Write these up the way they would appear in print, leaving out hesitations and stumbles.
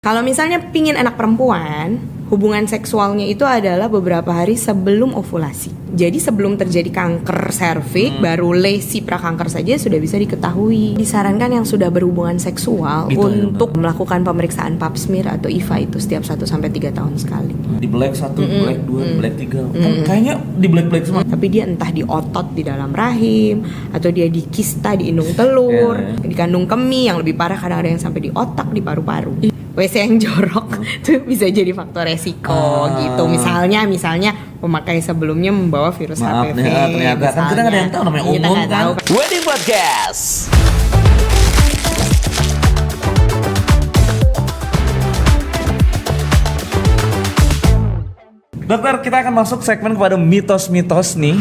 Kalau misalnya pingin anak perempuan, hubungan seksualnya itu adalah beberapa hari sebelum ovulasi. Jadi sebelum terjadi kanker serviks, baru lesi prakanker saja sudah bisa diketahui. Disarankan yang sudah berhubungan seksual Gitu, untuk melakukan pemeriksaan pap smear atau IVA itu setiap 1-3 tahun sekali. Di black 1, black 2, black 3. Kayaknya di black semua. Tapi dia entah di otot di dalam rahim, atau dia di kista di indung telur, di kandung kemih, yang lebih parah kadang ada yang sampai di otak, di paru-paru. WC yang jorok itu bisa jadi faktor resiko gitu. Misalnya pemakai sebelumnya membawa virus HPV. Ternyata kan kita nggak ada yang tahu namanya umum kan. Wedding Podcast. Dokter, kita akan masuk segmen kepada mitos-mitos nih.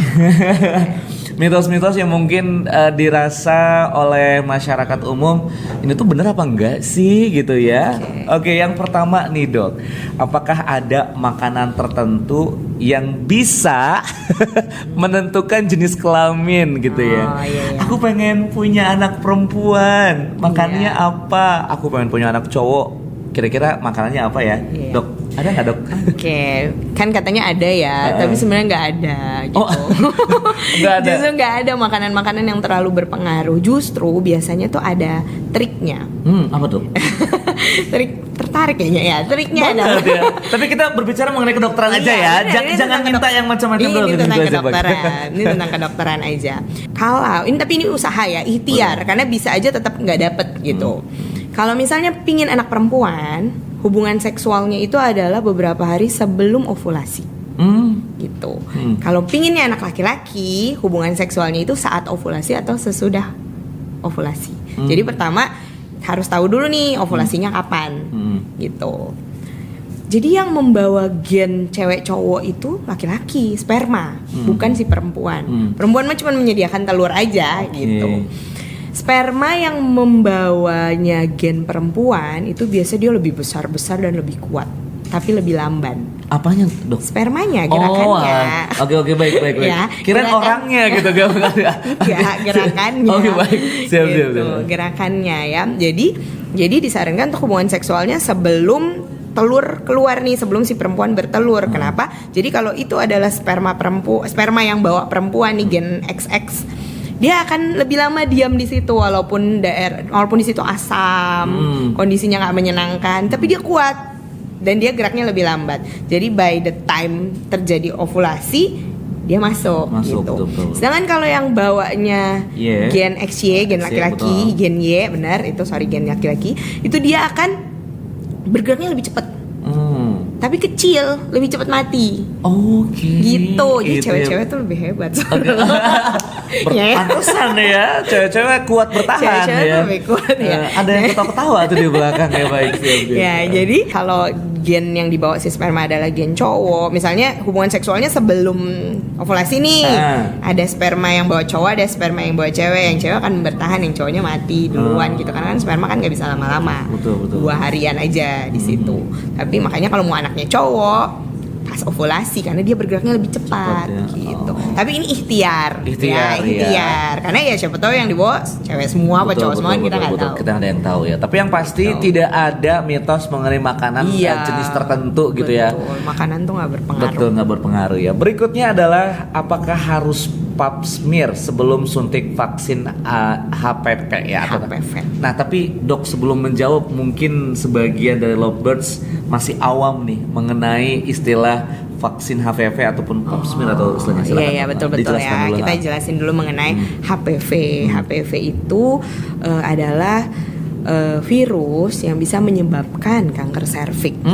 Mitos-mitos yang mungkin dirasa oleh masyarakat umum, ini tuh bener apa enggak sih gitu ya. Oke, yang pertama nih dok, apakah ada makanan tertentu yang bisa menentukan jenis kelamin gitu ya? Iya. Aku pengen punya anak perempuan, makannya apa? Aku pengen punya anak cowok, kira-kira makanannya apa ya? Iya. Dok, ada nggak dok? Oke, kan katanya ada ya, tapi sebenarnya nggak ada gitu. Nggak ada. Justru nggak ada makanan-makanan yang terlalu berpengaruh. Justru biasanya tuh ada triknya. Apa tuh? Trik tertarik kayaknya ya. Triknya adalah Ya. Tapi kita berbicara mengenai kedokteran aja ya. Ini Jangan minta yang macam-macam dulu. Ini gitu tentang aja, Bang. kedokteran. Ini tentang kedokteran aja. Kalau tapi ini usaha ya, ikhtiar, karena bisa aja tetap nggak dapet gitu. Kalau misalnya pingin anak perempuan, hubungan seksualnya itu adalah beberapa hari sebelum ovulasi. Gitu. Kalau pinginnya anak laki-laki, hubungan seksualnya itu saat ovulasi atau sesudah ovulasi. Jadi pertama harus tahu dulu nih ovulasinya kapan. Gitu. Jadi yang membawa gen cewek cowok itu laki-laki, sperma, bukan si perempuan. Perempuan mah cuma menyediakan telur aja gitu. Sperma yang membawanya gen perempuan itu biasa dia lebih besar-besar dan lebih kuat, tapi lebih lamban. Apanya dok? Spermanya, gerakannya. Oke, baik. Ya, Kirain orangnya gitu gak? Ya, gerakannya. Oke, baik. Siap. Gerakannya ya. Jadi disarankan untuk hubungan seksualnya sebelum telur keluar nih, sebelum si perempuan bertelur. Kenapa? Jadi kalau itu adalah sperma yang bawa perempuan nih, gen XX, dia akan lebih lama diam di situ walaupun di situ asam, kondisinya nggak menyenangkan, tapi dia kuat dan dia geraknya lebih lambat. Jadi by the time terjadi ovulasi dia masuk gitu. Betul. Sedangkan kalau yang bawanya gen XY, gen laki-laki, gen Y, benar itu gen laki-laki, itu dia akan bergeraknya lebih cepat. Tapi kecil, lebih cepat mati. Gitu. Jadi cewek-cewek tuh lebih hebat. Pantesan ya, cewek-cewek kuat bertahan. Cewek-cewek ya. tuh lebih kuat ya. Ada yang ketawa-ketawa tuh di belakang ya, baik. Ya, jadi kalau gen yang dibawa si sperma adalah gen cowok, misalnya hubungan seksualnya sebelum ovulasi nih, ada sperma yang bawa cowok, ada sperma yang bawa cewek. Yang cewek akan bertahan, yang cowoknya mati duluan gitu. Karena kan sperma kan nggak bisa lama-lama. Betul. 2 harian aja di situ. Tapi makanya kalau mau anaknya cowok pas ovulasi, karena dia bergeraknya lebih cepat gitu. Tapi ini ikhtiar. Karena ya siapa tahu yang dibawa cewek semua apa cowok semua, kita nggak tahu. Kita nggak ada yang tahu ya. Tapi yang pasti tidak ada mitos mengenai makanan jenis tertentu gitu ya. Makanan tuh nggak berpengaruh. Betul, nggak berpengaruh ya. Berikutnya adalah apakah harus pap smear sebelum suntik vaksin HPV ya? HPV. Nah tapi dok, sebelum menjawab, mungkin sebagian dari lovebirds masih awam nih mengenai istilah vaksin HPV ataupun pap smear atau istilahnya. Iya, betul ya. Kita jelasin dulu mengenai HPV. HPV itu adalah virus yang bisa menyebabkan kanker serviks.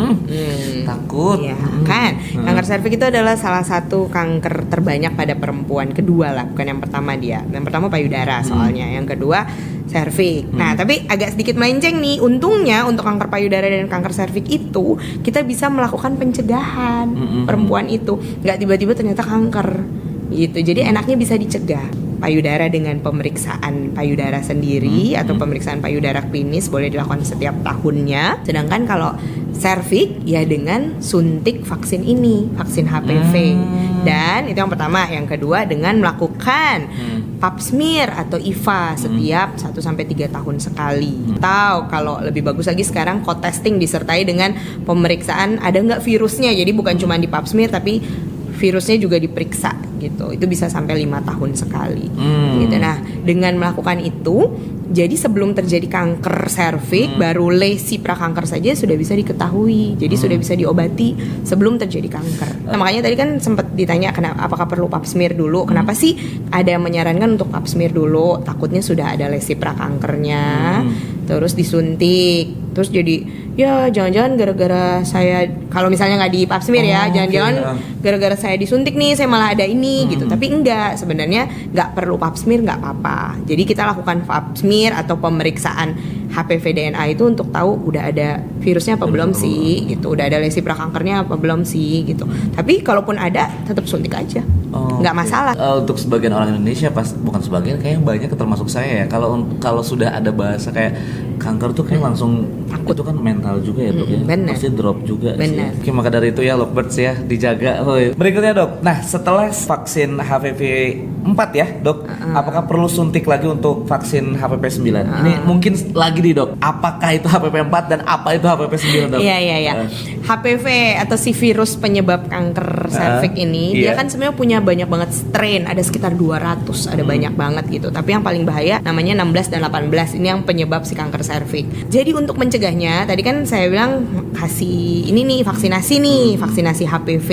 Takut. Ya, kan? Kanker serviks itu adalah salah satu kanker terbanyak pada perempuan. Kedua lah, bukan yang pertama dia. Yang pertama payudara soalnya, yang kedua serviks. Nah, tapi agak sedikit melenceng nih. Untungnya untuk kanker payudara dan kanker serviks itu kita bisa melakukan pencegahan perempuan itu. Nggak tiba-tiba ternyata kanker gitu. Jadi enaknya bisa dicegah. payudara dengan pemeriksaan payudara sendiri atau pemeriksaan payudara klinis boleh dilakukan setiap tahunnya. Sedangkan kalau serviks ya dengan suntik vaksin ini, vaksin HPV. Dan itu yang pertama. Yang kedua dengan melakukan pap smear atau IVA setiap 1-3 tahun sekali. Atau kalau lebih bagus lagi sekarang co-testing disertai dengan pemeriksaan ada nggak virusnya. Jadi bukan cuma di pap smear tapi virusnya juga diperiksa gitu. Itu bisa sampai 5 tahun sekali. Gitu. Nah, dengan melakukan itu, jadi sebelum terjadi kanker serviks, baru lesi prakanker saja sudah bisa diketahui. Jadi sudah bisa diobati sebelum terjadi kanker. Nah, makanya tadi kan sempat ditanya kenapa apakah perlu pap smear dulu? Kenapa sih ada yang menyarankan untuk pap smear dulu? Takutnya sudah ada lesi prakankernya, terus disuntik. Terus jadi ya jangan-jangan gara-gara saya kalau misalnya nggak di pap smear ya, jangan-jangan gara-gara saya disuntik nih saya malah ada ini gitu. Tapi enggak, sebenarnya nggak perlu pap smear, nggak apa-apa. Jadi kita lakukan pap smear atau pemeriksaan HPV DNA itu untuk tahu udah ada virusnya apa belum sih gitu, udah ada lesi prakankernya apa belum sih gitu. Tapi kalaupun ada tetap suntik aja, nggak masalah. Untuk sebagian orang Indonesia bukan sebagian, kayaknya banyak termasuk saya ya. Kalau sudah ada bahasa kayak kanker tuh kayak langsung takut. Itu kan mental juga ya dok ya, pasti drop juga sih. Oke, maka dari itu ya lovebirds ya dijaga. Berikutnya dok, nah setelah vaksin HPV 4 ya dok, apakah perlu suntik lagi untuk vaksin HPV 9? Ini mungkin lagi nih dok, apakah itu HPV 4 dan apa itu HPV 9 dok? Iya. HPV atau si virus penyebab kanker serviks ini dia kan sebenarnya punya banyak banget strain, ada sekitar 200, ada banyak banget gitu. Tapi yang paling bahaya namanya 16 dan 18, ini yang penyebab si kanker serviks. Jadi untuk mencegahnya, tadi kan saya bilang kasih ini nih vaksinasi HPV.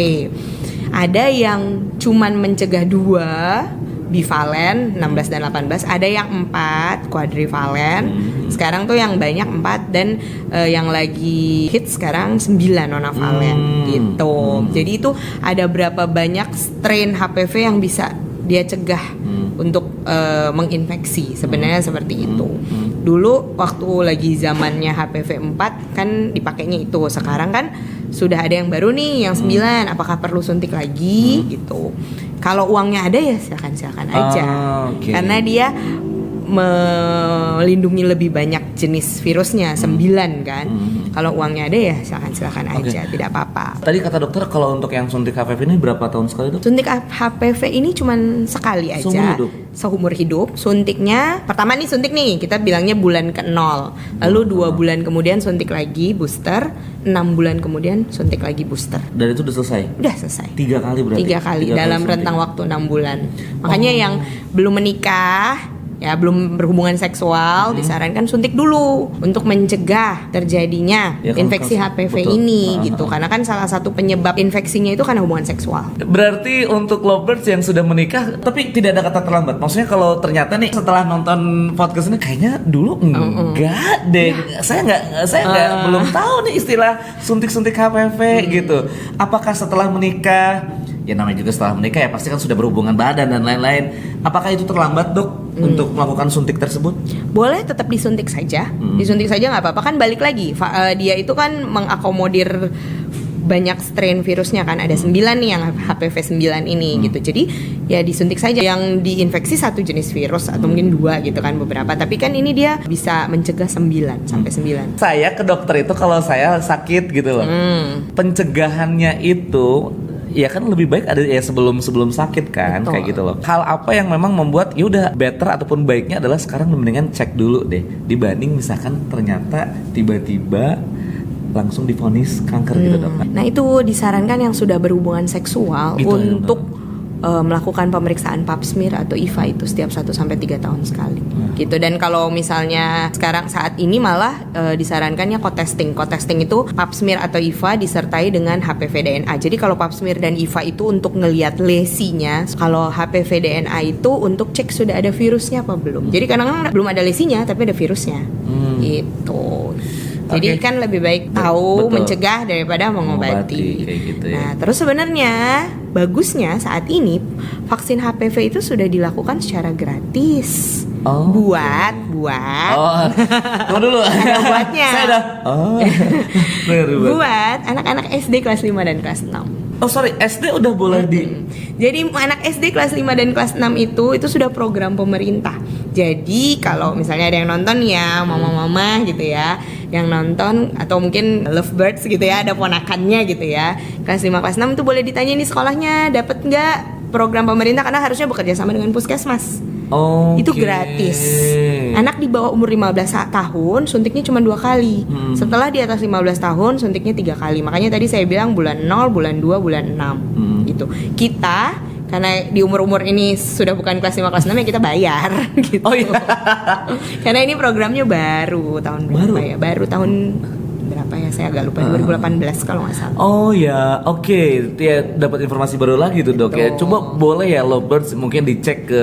Ada yang cuman mencegah 2 bivalen 16 dan 18, ada yang 4 quadrivalen. Sekarang tuh yang banyak 4 dan yang lagi hit sekarang 9 nonavalen gitu. Jadi itu ada berapa banyak strain HPV yang bisa dia cegah untuk menginfeksi, sebenarnya seperti itu. Dulu waktu lagi zamannya HPV 4 kan dipakainya itu. Sekarang kan sudah ada yang baru nih yang 9, apakah perlu suntik lagi gitu. Kalau uangnya ada ya silakan aja. Karena dia melindungi lebih banyak jenis virusnya 9 kan. Kalau uangnya ada ya silakan aja, tidak apa-apa. Tadi kata dokter kalau untuk yang suntik HPV ini berapa tahun sekali dok? Suntik HPV ini cuman sekali aja. Seumur hidup. Suntiknya pertama nih kita bilangnya bulan ke-0. Lalu 2 bulan kemudian suntik lagi booster, 6 bulan kemudian suntik lagi booster. Dan itu udah selesai? Udah selesai. 3 kali berarti? 3 kali dalam rentang waktu 6 bulan. Makanya yang belum menikah ya belum berhubungan seksual disarankan suntik dulu untuk mencegah terjadinya infeksi HPV ini gitu, karena kan salah satu penyebab infeksinya itu karena hubungan seksual. Berarti untuk lovebirds yang sudah menikah tapi tidak ada kata terlambat. Maksudnya kalau ternyata nih setelah nonton podcast ini kayaknya dulu enggak deh, saya nggak belum tahu nih istilah suntik-suntik HPV gitu. Apakah setelah menikah, ya namanya juga setelah menikah ya pasti kan sudah berhubungan badan dan lain-lain, apakah itu terlambat dok untuk melakukan suntik tersebut? Boleh tetap disuntik saja, disuntik saja nggak apa-apa, kan balik lagi dia itu kan mengakomodir banyak strain virusnya kan, ada 9 nih yang HPV 9 ini gitu. Jadi ya disuntik saja, yang diinfeksi satu jenis virus atau mungkin 2 gitu kan beberapa, tapi kan ini dia bisa mencegah 9 sampai 9. Saya ke dokter itu kalau saya sakit gitu loh. Pencegahannya itu ya kan lebih baik ada ya sebelum sakit kan. Betul. Kayak gitu loh. Hal apa yang memang membuat ya udah better ataupun baiknya adalah sekarang mendingan cek dulu deh, dibanding misalkan ternyata tiba-tiba langsung divonis kanker gitu dok. Nah itu disarankan yang sudah berhubungan seksual gitu, untuk melakukan pemeriksaan pap smear atau IVA itu setiap 1-3 tahun sekali gitu. Dan kalau misalnya sekarang saat ini malah disarankannya co-testing. Co-testing itu pap smear atau IVA disertai dengan HPV DNA. Jadi kalau pap smear dan IVA itu untuk ngelihat lesinya, kalau HPV DNA itu untuk cek sudah ada virusnya apa belum. Jadi kadang-kadang belum ada lesinya tapi ada virusnya gitu. Jadi kan lebih baik tahu mencegah daripada mengobati. Kayak gitu ya. Nah, terus sebenarnya bagusnya saat ini vaksin HPV itu sudah dilakukan secara gratis. Buat tunggu dulu. Ada buatnya. Saya udah. Buat anak-anak SD kelas 5 dan kelas 6. Oh sorry, SD udah boleh di. Jadi anak SD kelas 5 dan kelas 6 itu sudah program pemerintah. Jadi kalau misalnya ada yang nonton ya, mama-mama gitu ya, yang nonton atau mungkin lovebirds gitu ya, ada ponakannya gitu ya. Kelas 5 kelas 6 itu boleh ditanya nih sekolahnya dapat nggak program pemerintah, karena harusnya bekerja sama dengan puskesmas. Oh. Itu gratis. Anak di bawah umur 15 tahun suntiknya cuma 2 kali. Setelah di atas 15 tahun suntiknya 3 kali. Makanya tadi saya bilang bulan 0, bulan 2, bulan 6 gitu. Kita karena di umur-umur ini sudah bukan kelas 5 kelas 6 ya kita bayar gitu. Oh iya. Karena ini programnya baru tahun berapa ya? Baru tahun berapa ya, saya agak lupa, 2018 kalau nggak salah. Oh ya, oke. Ya dapat informasi baru lagi tuh dok ya. Coba boleh ya lovebirds mungkin dicek ke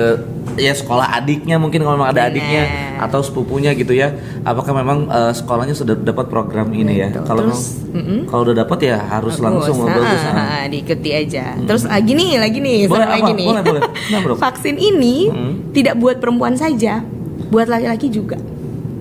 ya sekolah adiknya, mungkin kalau memang ada adiknya atau sepupunya gitu ya. Apakah memang sekolahnya sudah dapat program ini ya? Kalau kalau udah dapat ya harus langsung bagus. Diikuti aja. Terus lagi nih, Boleh lagi apa? nih. Boleh. Nah, bro. Vaksin ini tidak buat perempuan saja, buat laki-laki juga.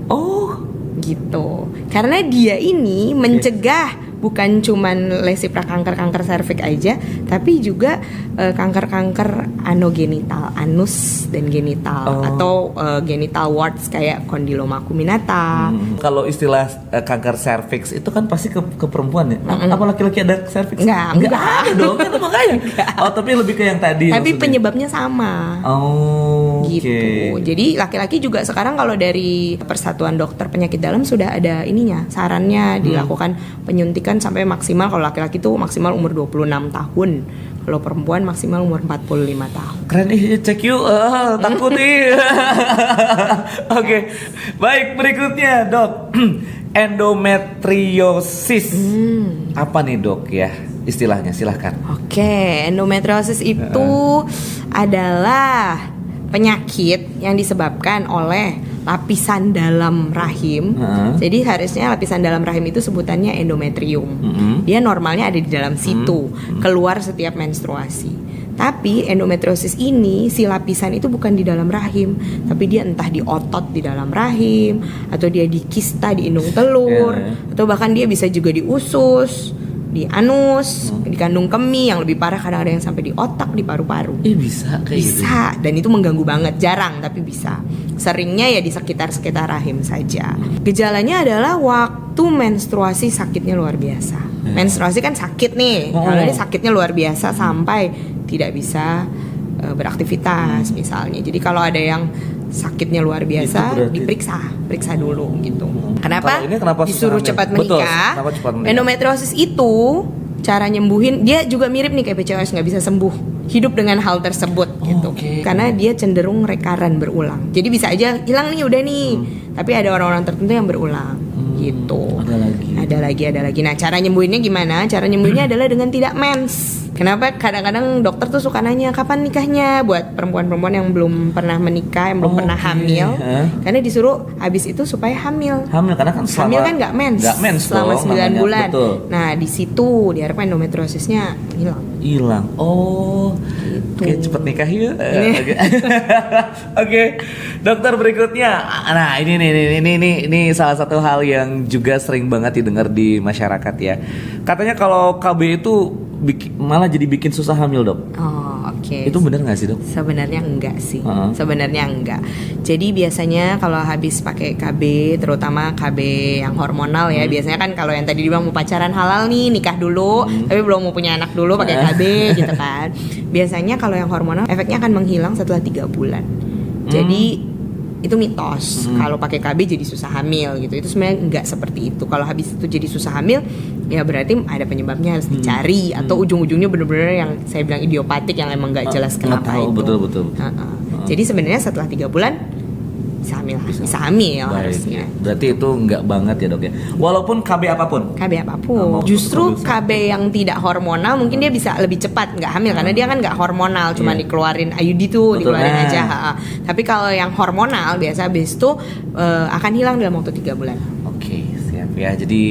Oh, Gitu. Karena dia ini mencegah bukan cuman lesi prakanker serviks aja, tapi juga kanker-kanker anogenital, anus dan genital atau genital warts kayak kondiloma acuminata. kalau istilah kanker serviks itu kan pasti ke perempuan ya. Apa laki-laki ada serviks? Enggak ada dong kan makanya. Oh, tapi lebih ke yang tadi. Tapi maksudnya. penyebabnya sama. Oh, Gitu. Jadi laki-laki juga sekarang kalau dari Persatuan Dokter Penyakit Dalam sudah ada ininya, sarannya dilakukan penyuntikan sampai maksimal, kalau laki-laki itu maksimal umur 26 tahun. Kalau perempuan maksimal umur 45 tahun. Keren cek yuk, takut nih. Oke, baik berikutnya dok, endometriosis. Apa nih dok ya istilahnya, silahkan. Oke, endometriosis itu adalah penyakit yang disebabkan oleh lapisan dalam rahim. Jadi harusnya lapisan dalam rahim itu sebutannya endometrium. Dia normalnya ada di dalam situ, keluar setiap menstruasi. Tapi endometriosis ini, si lapisan itu bukan di dalam rahim, tapi dia entah di otot di dalam rahim, atau dia di kista di indung telur, atau bahkan dia bisa juga di usus, di anus, di kandung kemih, yang lebih parah kadang ada yang sampai di otak, di paru-paru. Bisa kayak gitu. Bisa, dan itu mengganggu banget, jarang tapi bisa. Seringnya ya di sekitar rahim saja. Gejalanya adalah waktu menstruasi sakitnya luar biasa. Menstruasi kan sakit nih, kalau ini sakitnya luar biasa sampai tidak bisa beraktivitas misalnya. Jadi kalau ada yang sakitnya luar biasa, periksa dulu gitu. Kenapa? Kenapa disuruh cepat menikah? Kenapa cepat menikah? Endometriosis itu cara nyembuhin dia juga mirip nih kayak PCOS, nggak bisa sembuh, hidup dengan hal tersebut gitu. Karena dia cenderung rekaren, berulang. Jadi bisa aja hilang nih udah nih, tapi ada orang-orang tertentu yang berulang gitu. Ada lagi. Nah, cara nyembuhinnya gimana? Cara nyembuhinnya adalah dengan tidak mens. Kenapa kadang-kadang dokter tuh suka nanya kapan nikahnya buat perempuan-perempuan yang belum pernah menikah, yang belum pernah hamil. Karena disuruh habis itu supaya hamil. Karena kan hamil kan nggak mens selama 9 bulan. Betul. Nah, di situ diharapkan endometriosisnya hilang. Oh, gitu. Oke, cepet nikah yuk. Oke, dokter berikutnya. Nah, ini salah satu hal yang juga sering banget didengar di masyarakat ya. Katanya kalau KB itu malah jadi bikin susah hamil, dok. Oh, oke. Itu benar nggak sih, dok? Sebenarnya enggak sih. Sebenarnya enggak. Jadi biasanya kalau habis pakai KB, terutama KB yang hormonal ya, biasanya kan kalau yang tadi dibilang mau pacaran halal nih, nikah dulu, tapi belum mau punya anak dulu pakai KB gitu kan. Biasanya kalau yang hormonal efeknya akan menghilang setelah 3 bulan. Jadi itu mitos. Kalau pakai KB jadi susah hamil gitu. Itu sebenarnya enggak seperti itu. Kalau habis itu jadi susah hamil, ya berarti ada penyebabnya, harus dicari, atau ujung-ujungnya bener-bener yang saya bilang idiopatik, yang emang nggak jelas kenapa itu. Betul. Jadi sebenarnya setelah 3 bulan bisa hamil harusnya. Berarti itu enggak banget ya, dok ya. Walaupun KB apapun. Justru KB yang tidak hormonal mungkin dia bisa lebih cepat nggak hamil, karena dia kan nggak hormonal, cuma dikeluarin IUD tuh, dikeluarin aja. Tapi kalau yang hormonal biasa habis itu akan hilang dalam waktu 3 bulan. Oke, siap ya. Jadi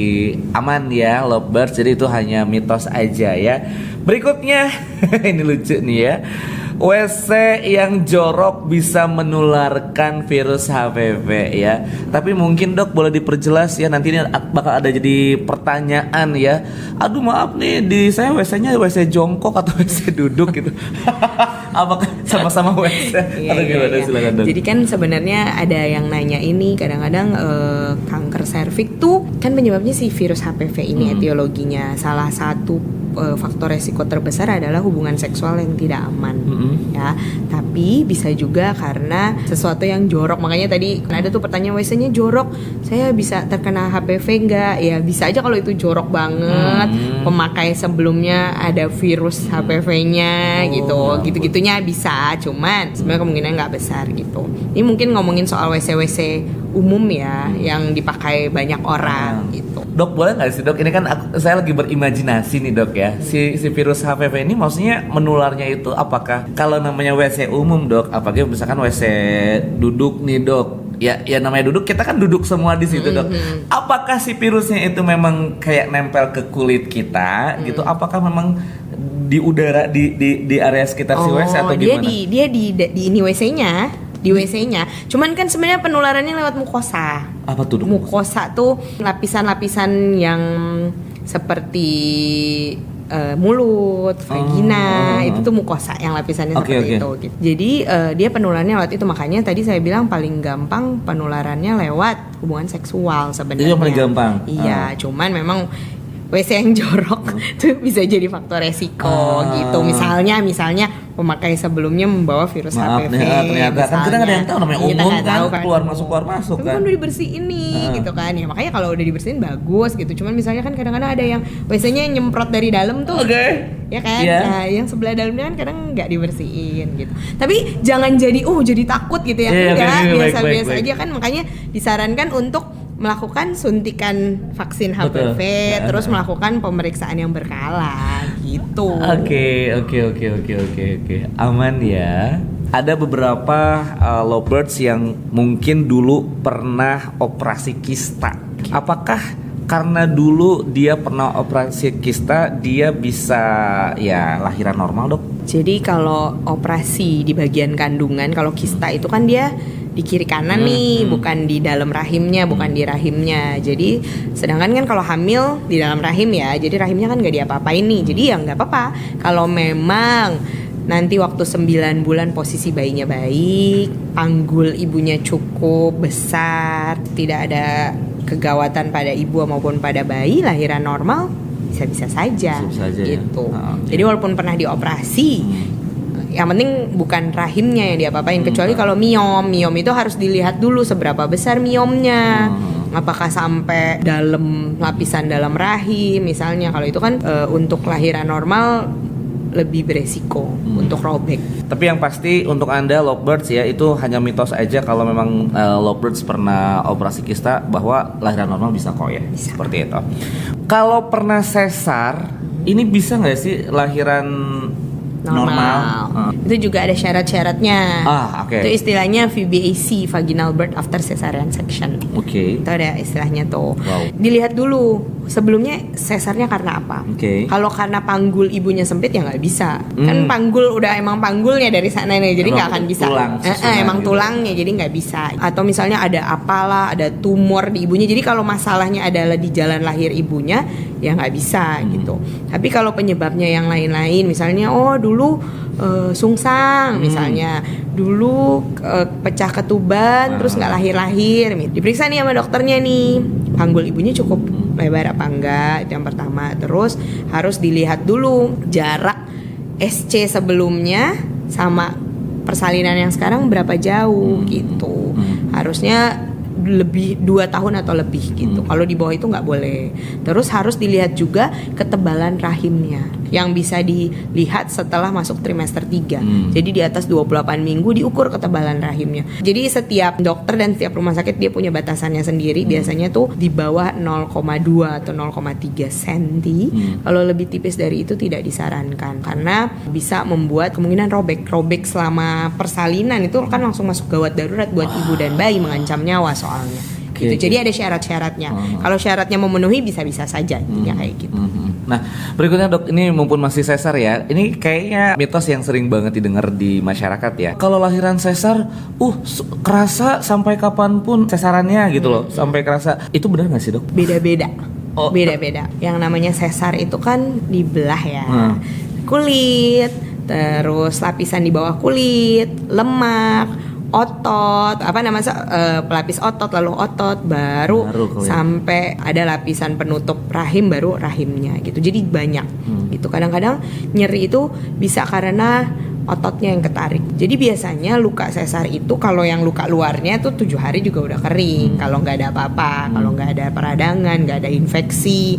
aman ya, lovebirds. Jadi itu hanya mitos aja ya. Berikutnya ini lucu nih ya. WC yang jorok bisa menularkan virus HPV ya. Tapi mungkin dok boleh diperjelas ya, nanti ini bakal ada jadi pertanyaan ya. Aduh maaf nih, di saya WC-nya WC jongkok atau WC duduk gitu. Apakah sama-sama WC? Atau gimana? Silakan dok. Jadi kan sebenarnya ada yang nanya ini kadang-kadang kanker serviks tuh kan penyebabnya si virus HPV ini etiologinya. Salah satu faktor resiko terbesar adalah hubungan seksual yang tidak aman ya. Tapi bisa juga karena sesuatu yang jorok. Makanya tadi ada tuh pertanyaan, WC-nya jorok, saya bisa terkena HPV enggak? Ya bisa aja kalau itu jorok banget. Pemakai sebelumnya ada virus HPV-nya gitu-gitunya bisa. Cuman sebenarnya kemungkinan nggak besar gitu. Ini mungkin ngomongin soal WC-WC umum ya yang dipakai banyak orang gitu. Dok boleh nggak sih dok? Ini kan saya lagi berimajinasi nih dok ya. Si virus HPV ini maksudnya menularnya itu apakah kalau namanya WC umum dok? Apakah misalkan WC duduk nih dok? Ya namanya duduk, kita kan duduk semua di situ dok. Apakah si virusnya itu memang kayak nempel ke kulit kita gitu? Apakah memang di udara di area sekitar si WC atau gimana? Dia di ini WC-nya. Di WC-nya. Cuman kan sebenarnya penularannya lewat mukosa. Apa tuh dok? Mukosa tuh lapisan-lapisan yang seperti mulut, vagina, itu tuh mukosa yang lapisannya seperti itu. Gitu. Jadi dia penularannya lewat itu, makanya tadi saya bilang paling gampang penularannya lewat hubungan seksual sebenarnya. Itu yang paling gampang. Iya, cuman memang WC yang jorok tuh bisa jadi faktor resiko gitu. Misalnya pemakai sebelumnya membawa virus HPV. Ternyata kan kita nggak ada yang tahu namanya umum kan, keluar masuk Tapi kan udah dibersihin nih gitu kan ya. Makanya kalau udah dibersihin bagus gitu. Cuman misalnya kan kadang-kadang ada yang WC-nya nyemprot dari dalam tuh. Ya kan? Nah, yang sebelah dalamnya kan kadang nggak dibersihin gitu. Tapi jangan jadi takut gitu ya. Enggak, biasa-biasa aja kan, makanya disarankan untuk melakukan suntikan vaksin HPV, terus melakukan pemeriksaan yang berkala gitu. Oke. Aman ya. Ada beberapa lovebirds yang mungkin dulu pernah operasi kista. Apakah karena dulu dia pernah operasi kista dia bisa ya lahiran normal dok? Jadi kalau operasi di bagian kandungan, kalau kista itu kan dia di kiri kanan nih, bukan di dalam rahimnya, bukan di rahimnya. Jadi sedangkan kan kalau hamil di dalam rahim ya, jadi rahimnya kan nggak diapa-apain nih. Jadi ya nggak apa-apa kalau memang nanti waktu 9 bulan posisi bayinya baik, panggul ibunya cukup besar, tidak ada kegawatan pada ibu maupun pada bayi, lahiran normal bisa-bisa saja gitu. Jadi walaupun pernah dioperasi, yang penting bukan rahimnya yang diapa-apain. Kecuali kalau miom itu harus dilihat dulu seberapa besar miomnya. Apakah sampai dalam lapisan dalam rahim misalnya. Kalau itu kan untuk lahiran normal lebih beresiko untuk robek. Tapi yang pasti untuk Anda lovebirds ya, itu hanya mitos aja kalau memang lovebirds pernah operasi kista, bahwa lahiran normal bisa kok ya. Bisa. Seperti itu. Kalau pernah sesar, ini bisa nggak sih lahiran normal? Itu juga ada syarat-syaratnya. Oke. Itu istilahnya VBAC, vaginal birth after cesarean section. Oke. Itu ada istilahnya tuh. Wow. Dilihat dulu sebelumnya sesarnya karena apa. Kalau karena panggul ibunya sempit ya nggak bisa. Kan panggul udah emang panggulnya dari sana nih, jadi nggak akan bisa. Emang gitu. Tulangnya, jadi nggak bisa. Atau misalnya ada apalah, ada tumor di ibunya. Jadi kalau masalahnya adalah di jalan lahir ibunya, ya nggak bisa gitu. Tapi kalau penyebabnya yang lain-lain, misalnya dulu sungsang, misalnya dulu pecah ketuban, terus nggak lahir-lahir, diperiksa nih sama dokternya nih, panggul ibunya cukup lebar apa enggak, itu yang pertama. Terus harus dilihat dulu jarak SC sebelumnya sama persalinan yang sekarang berapa jauh gitu. Harusnya lebih 2 tahun atau lebih gitu. Kalau di bawah itu nggak boleh. Terus harus dilihat juga ketebalan rahimnya yang bisa dilihat setelah masuk trimester 3. Jadi di atas 28 minggu diukur ketebalan rahimnya. Jadi setiap dokter dan setiap rumah sakit dia punya batasannya sendiri. Biasanya tuh di bawah 0,2 atau 0,3 cm. Kalau lebih tipis dari itu tidak disarankan karena bisa membuat kemungkinan robek selama persalinan. Itu kan langsung masuk gawat darurat buat ibu dan bayi, mengancam nyawa soalnya. Oke, gitu. Jadi oke. ada syarat-syaratnya. Kalau syaratnya memenuhi bisa-bisa saja intinya kayak gitu. Nah, berikutnya dok, ini mumpun masih sesar ya. Ini kayaknya mitos yang sering banget didengar di masyarakat ya. Kalau lahiran sesar, kerasa sampai kapanpun sesarannya gitu loh, sampai kerasa. Itu benar nggak sih dok? Beda-beda. Oh. Beda-beda. Yang namanya sesar itu kan dibelah ya. Kulit, terus lapisan di bawah kulit, lemak, otot, pelapis otot, lalu otot, baru kulit. sampai ada lapisan penutup rahim, baru rahimnya gitu. Jadi banyak gitu. Kadang-kadang nyeri itu bisa karena ototnya yang ketarik. Jadi biasanya luka sesar itu kalau yang luka luarnya tuh 7 hari juga udah kering. Kalau nggak ada apa-apa, kalau nggak ada peradangan, nggak ada infeksi,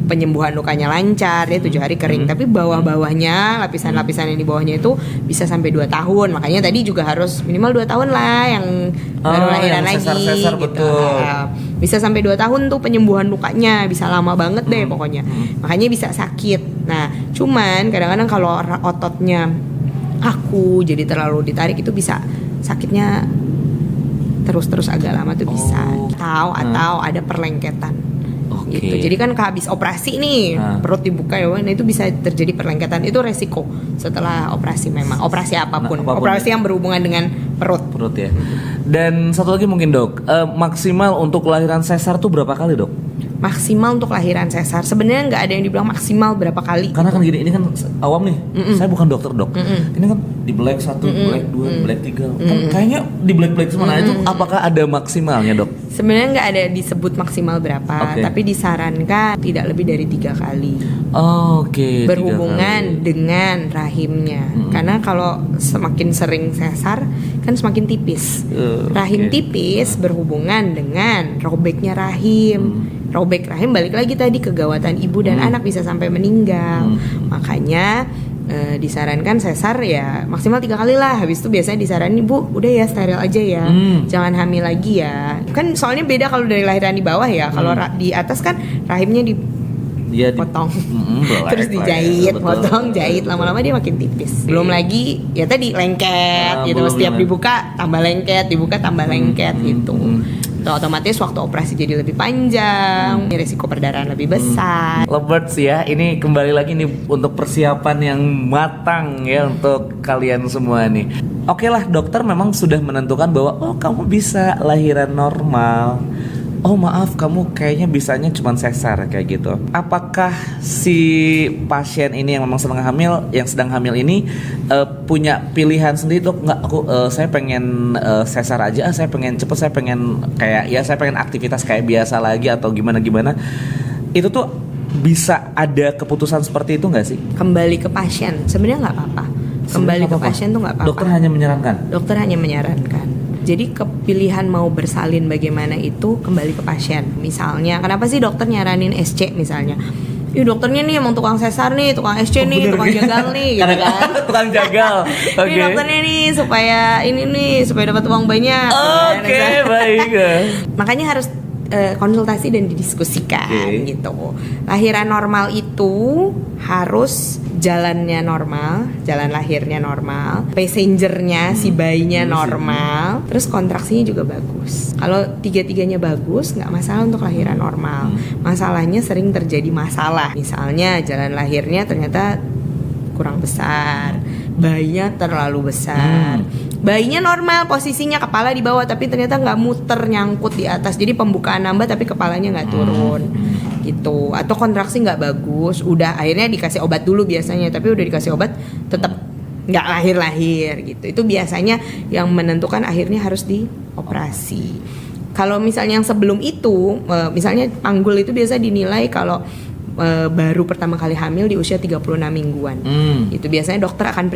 penyembuhan lukanya lancar, ya 7 hari kering. Tapi bawah-bawahnya, lapisan-lapisan yang di bawahnya itu bisa sampai 2 tahun. Makanya tadi juga harus minimal 2 tahun lah yang baru lahiran yang lagi sesar-sesar, gitu. betul. Bisa sampai 2 tahun tuh penyembuhan lukanya, bisa lama banget deh pokoknya. Makanya bisa sakit. Nah, cuman kadang-kadang kalau ototnya kaku, jadi terlalu ditarik itu bisa sakitnya terus agak lama tuh bisa. Atau ada perlengketan. Gitu. Jadi kan habis operasi nih perut dibuka ya, nah itu bisa terjadi perlengketan. Itu resiko setelah operasi, memang operasi apapun operasi yang berhubungan dengan perut ya. Dan satu lagi mungkin dok, maksimal untuk lahiran sesar tuh berapa kali dok? Maksimal untuk lahiran sesar sebenarnya nggak ada yang dibilang maksimal berapa kali. Karena kan gini, ini kan awam nih. Saya bukan dokter dok. Ini kan di black 1, black 2, black 3. Kan kayaknya di black semua. Itu apakah ada maksimalnya dok? Sebenarnya nggak ada disebut maksimal berapa, tapi disarankan tidak lebih dari 3 kali. Oke. Berhubungan dengan rahimnya. Karena kalau semakin sering sesar kan semakin tipis. Rahim tipis berhubungan dengan robeknya rahim. Robek rahim balik lagi tadi kegawatan ibu dan anak bisa sampai meninggal. Makanya disarankan sesar ya maksimal 3 kali lah. Habis itu biasanya disaranin, Bu udah ya steril aja ya, jangan hamil lagi ya. Kan soalnya beda kalau dari lahiran di bawah ya. Kalau di atas kan rahimnya dipotong, terus dijahit, potong, jahit, lama-lama dia makin tipis. Belum lagi ya tadi lengket gitu. Setiap dibuka tambah lengket, dibuka tambah lengket gitu. Tuh, otomatis waktu operasi jadi lebih panjang, risiko perdarahan lebih besar. Lovebirds ya, ini kembali lagi nih untuk persiapan yang matang ya untuk kalian semua nih. Oke lah, dokter memang sudah menentukan bahwa kamu bisa lahiran normal. Maaf, kamu kayaknya bisanya cuma sesar kayak gitu. Apakah si pasien ini yang memang sedang hamil ini punya pilihan sendiri tuh? Nggak, saya pengen sesar aja, saya pengen cepet, saya pengen saya pengen aktivitas kayak biasa lagi atau gimana. Itu tuh bisa ada keputusan seperti itu nggak sih? Kembali ke pasien, sebenarnya nggak apa-apa. Kembali ke pasien tuh nggak apa-apa. Dokter hanya menyarankan. Jadi kepilihan mau bersalin bagaimana itu kembali ke pasien. Misalnya, kenapa sih dokter nyaranin SC misalnya? Dokternya nih emang tukang sesar nih, tukang SC nih, tukang jagal nih gitu kan. Tukang jagal. Oke. Ini dokternya nih supaya dapat uang banyak. Oke, baik. Makanya harus konsultasi dan didiskusikan gitu. Lahiran normal itu harus jalannya normal, jalan lahirnya normal, passengernya si bayinya normal, terus kontraksinya juga bagus. Kalau 3-3-nya bagus, nggak masalah untuk lahiran normal. Masalahnya sering terjadi masalah. Misalnya jalan lahirnya ternyata kurang besar, bayinya terlalu besar. Bayinya normal posisinya kepala di bawah tapi ternyata nggak muter nyangkut di atas, jadi pembukaan nambah tapi kepalanya nggak turun gitu. Atau kontraksi nggak bagus, udah akhirnya dikasih obat dulu biasanya, tapi udah dikasih obat tetap nggak lahir gitu. Itu biasanya yang menentukan akhirnya harus dioperasi. Kalau misalnya yang sebelum itu, misalnya panggul itu biasa dinilai kalau baru pertama kali hamil di usia 36 mingguan. Itu biasanya dokter akan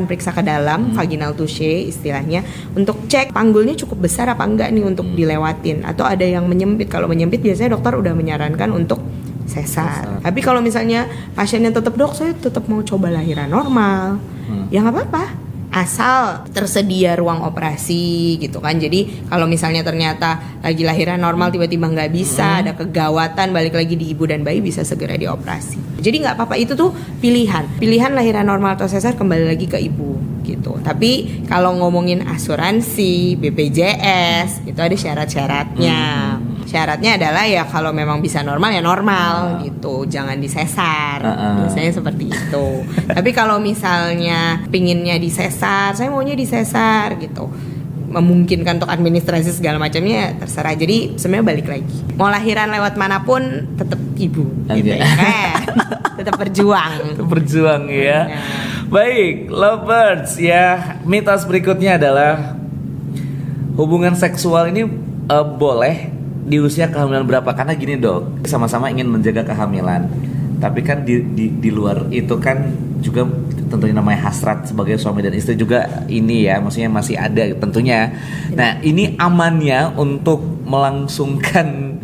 periksa ke dalam, vaginal touche istilahnya, untuk cek panggulnya cukup besar apa enggak nih untuk dilewatin, atau ada yang menyempit. Kalau menyempit biasanya dokter udah menyarankan untuk sesar. Tapi kalau misalnya pasiennya tetap, dok saya tetap mau coba lahiran normal, ya nggak apa-apa. asal tersedia ruang operasi gitu kan. Jadi kalau misalnya ternyata lagi lahiran normal tiba-tiba nggak bisa, ada kegawatan balik lagi di ibu dan bayi, bisa segera dioperasi. Jadi nggak apa-apa, itu tuh pilihan lahiran normal atau sesar kembali lagi ke ibu gitu. Tapi kalau ngomongin asuransi, BPJS itu ada syarat-syaratnya. Syaratnya adalah ya kalau memang bisa normal ya normal gitu, jangan disesar. Biasanya seperti itu. Tapi kalau misalnya pinginnya disesar, saya maunya disesar gitu, memungkinkan untuk administrasi segala macamnya, terserah. Jadi sebenarnya balik lagi, mau lahiran lewat manapun tetap ibu gitu ya kan. Tetap berjuang ya. Baik, lovebirds ya. Mitos berikutnya adalah hubungan seksual ini boleh di usia kehamilan berapa? Karena gini dok, sama-sama ingin menjaga kehamilan, tapi kan di luar itu kan juga tentunya namanya hasrat sebagai suami dan istri juga ini ya, maksudnya masih ada tentunya. Nah ini amannya untuk melangsungkan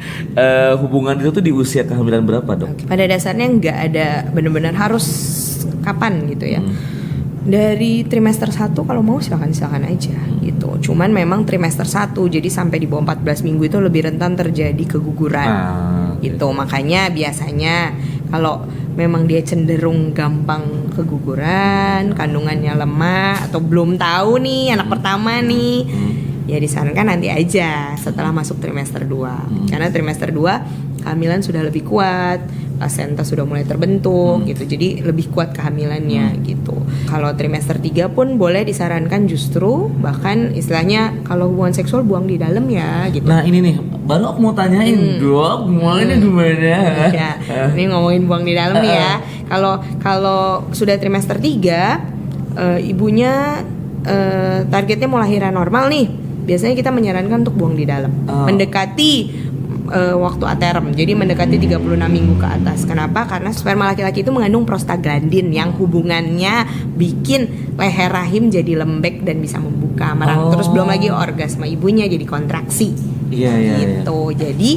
hubungan itu tuh di usia kehamilan berapa dok? Pada dasarnya nggak ada benar-benar harus kapan gitu ya. Dari trimester 1 kalau mau silakan aja gitu. Cuman memang trimester 1 jadi sampai di bawah 14 minggu itu lebih rentan terjadi keguguran. Gitu. Makanya biasanya kalau memang dia cenderung gampang keguguran, kandungannya lemah atau belum tahu nih anak pertama nih, ya disarankan nanti aja setelah masuk trimester 2. Karena trimester 2 kehamilan sudah lebih kuat, placenta sudah mulai terbentuk gitu. Jadi lebih kuat kehamilannya gitu. Kalau trimester 3 pun boleh disarankan justru, bahkan istilahnya kalau hubungan seksual buang di dalam ya gitu. Nah ini nih, baru aku mau tanyain dok, mulainya gimana? Ya, ini ngomongin buang di dalam nih ya. Kalau sudah trimester 3, ibunya targetnya mau lahiran normal nih, biasanya kita menyarankan untuk buang di dalam. Mendekati waktu aterm, jadi mendekati 36 minggu ke atas. Kenapa? Karena sperma laki-laki itu mengandung prostaglandin yang hubungannya bikin leher rahim jadi lembek dan bisa membuka merang. Terus belum lagi orgasme ibunya jadi kontraksi. Gitu. Jadi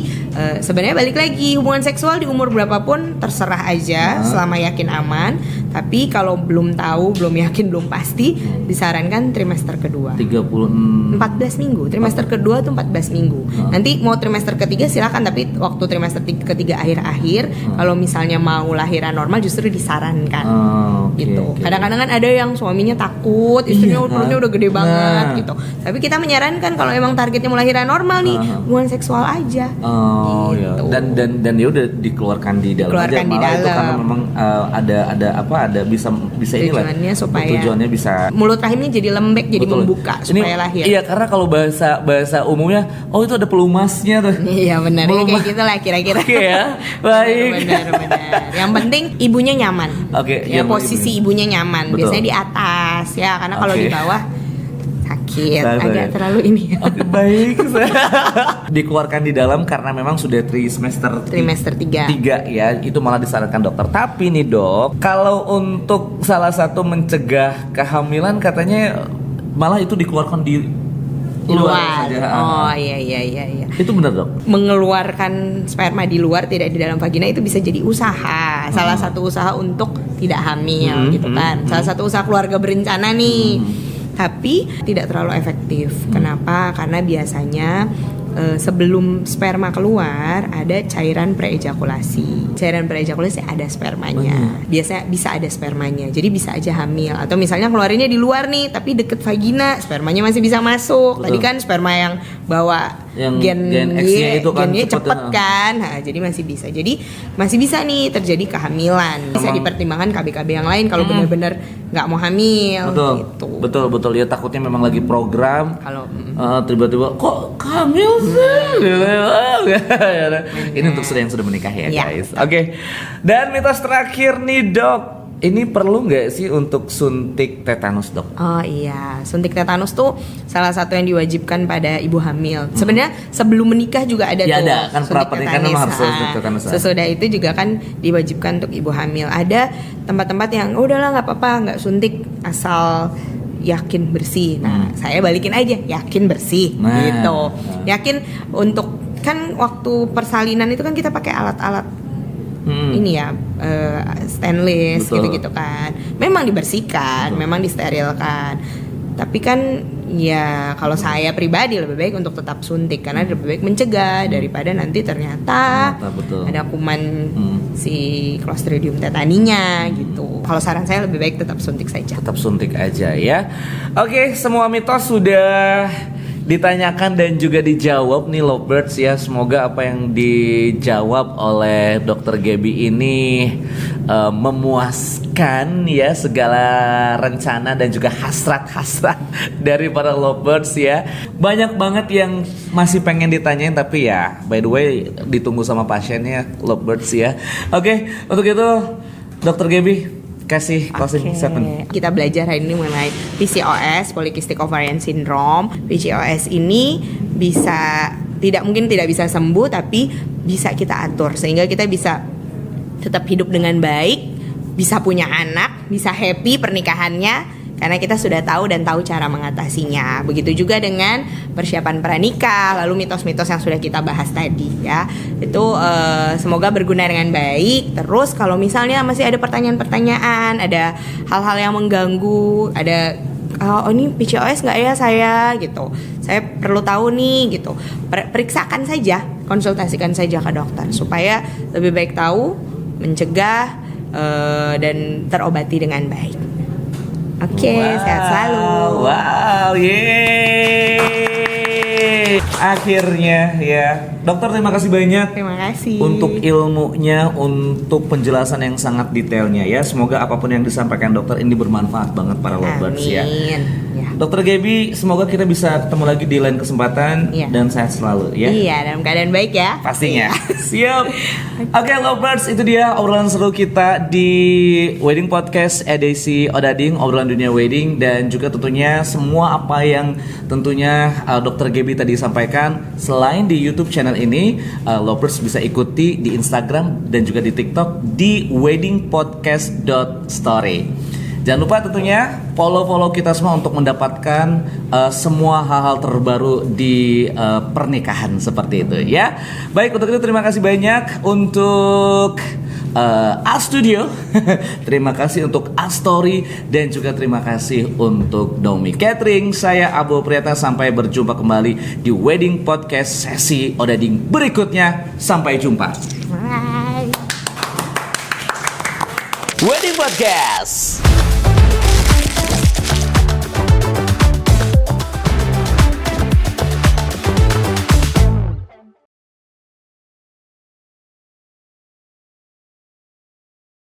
sebenarnya balik lagi, hubungan seksual di umur berapapun terserah aja selama yakin aman. Tapi kalau belum tahu, belum yakin, belum pasti, disarankan trimester kedua 14 minggu. Trimester kedua tuh 14 minggu. Nanti mau trimester ketiga silakan, tapi waktu trimester ketiga akhir-akhir kalau misalnya mau lahiran normal justru disarankan. Gitu. Kadang-kadang kan ada yang suaminya takut, istrinya perutnya udah gede banget gitu. Tapi kita menyarankan kalau emang targetnya mau lahiran normal nih, hubungan seksual aja. Gitu. Dan ya udah dikeluarkan di dalam aja, malah itu karena memang ada bisa tujuannya supaya tujuannya bisa mulut rahimnya jadi lembek, jadi membuka supaya lahir. Iya, karena kalau bahasa umumnya itu ada pelumasnya tuh. Iya benar, ya, kayak gitulah kira-kira. Oke ya. Baik. Benar. Yang penting ibunya nyaman. Ya, posisi ibunya nyaman. Betul. Biasanya di atas ya, karena kalau di bawah sakit, agak terlalu ini. Oke, baik. Dikeluarkan di dalam karena memang sudah trimester 3 ya, itu malah disarankan dokter. Tapi nih dok, kalau untuk salah satu mencegah kehamilan katanya malah itu dikeluarkan di luar saja. Iya. Itu benar dok? Mengeluarkan sperma di luar, tidak di dalam vagina, itu bisa jadi usaha. Salah satu usaha untuk tidak hamil gitu kan. Salah satu usaha keluarga berencana nih. Tapi tidak terlalu efektif. Kenapa? Karena biasanya sebelum sperma keluar ada cairan preejakulasi. Cairan preejakulasi ada spermanya. Biasanya bisa ada spermanya. Jadi bisa aja hamil. Atau misalnya keluarinnya di luar nih, tapi deket vagina, spermanya masih bisa masuk. Tadi kan sperma yang bawa gen X-nya itu kan cepet kan. Nah, jadi masih bisa. Jadi masih bisa nih terjadi kehamilan. Bisa dipertimbangkan KB-KB yang lain kalau benar-benar nggak mau hamil. Betul. Ya takutnya memang lagi program. Kalau tiba-tiba kok hamil sih? Ini untuk yang sudah menikah ya guys. Oke. Dan mitos terakhir nih dok. Ini perlu nggak sih untuk suntik tetanus dok? Oh iya, suntik tetanus tuh salah satu yang diwajibkan pada ibu hamil. Sebenarnya sebelum menikah juga ada tuh. Ada kan, pernikahan memang harus suntik tetanus. Sesudah itu juga kan diwajibkan untuk ibu hamil. Ada tempat-tempat yang udahlah nggak apa-apa, nggak suntik asal yakin bersih. Nah, saya balikin aja, yakin bersih gitu. Yakin untuk, kan waktu persalinan itu kan kita pakai alat-alat ini ya, stainless gitu-gitu kan. Memang dibersihkan, memang disterilkan. Tapi kan ya kalau saya pribadi lebih baik untuk tetap suntik karena lebih baik mencegah daripada nanti ternyata betul. ada kuman si Clostridium tetaninya gitu. Kalau saran saya lebih baik tetap suntik saja. Tetap suntik aja ya. Oke, semua mitos sudah ditanyakan dan juga dijawab nih Lovebirds ya. Semoga apa yang dijawab oleh Dr. Gaby ini memuaskan ya segala rencana dan juga hasrat-hasrat dari para Lovebirds ya. Banyak banget yang masih pengen ditanyain tapi ya by the way ditunggu sama pasiennya Lovebirds ya. Oke, untuk itu Dr. Gaby kasih closing statement. Kita belajar hari ini mengenai PCOS, Polycystic Ovarian Syndrome. PCOS ini mungkin tidak bisa sembuh tapi bisa kita atur sehingga kita bisa tetap hidup dengan baik, bisa punya anak, bisa happy pernikahannya karena kita sudah tahu dan tahu cara mengatasinya. Begitu juga dengan persiapan pranikah, lalu mitos-mitos yang sudah kita bahas tadi ya. Itu semoga berguna dengan baik. Terus kalau misalnya masih ada pertanyaan-pertanyaan, ada hal-hal yang mengganggu, ada ini PCOS nggak ya saya gitu. Saya perlu tahu nih gitu. Periksakan saja, konsultasikan saja ke dokter supaya lebih baik tahu, mencegah dan terobati dengan baik. Oke, sehat selalu. Wow, yeay. Akhirnya ya. Dokter terima kasih banyak. Terima kasih. Untuk ilmunya, untuk penjelasan yang sangat detailnya ya. Semoga apapun yang disampaikan dokter ini bermanfaat banget para Lovebirds ya. Amin. Ya. Dokter Gaby, semoga kita bisa ketemu lagi di lain kesempatan dan sehat selalu ya. Iya, dalam keadaan baik ya. Pastinya. Siap. Oke, Lovebirds, itu dia obrolan seru kita di Wedding Podcast edisi Odading, obrolan dunia wedding, dan juga tentunya semua apa yang tentunya Dr. Gaby tadi sampaikan. Selain di YouTube channel ini, Lovebirds bisa ikuti di Instagram dan juga di TikTok di weddingpodcast.story. Jangan lupa tentunya follow kita semua untuk mendapatkan semua hal-hal terbaru di pernikahan seperti itu ya. Baik, untuk itu terima kasih banyak untuk A Studio. Terima kasih untuk A Story dan juga terima kasih untuk Domi Catering. Saya Abo Priyata, sampai berjumpa kembali di Wedding Podcast sesi Odading berikutnya. Sampai jumpa. Bye. Wedding Podcast.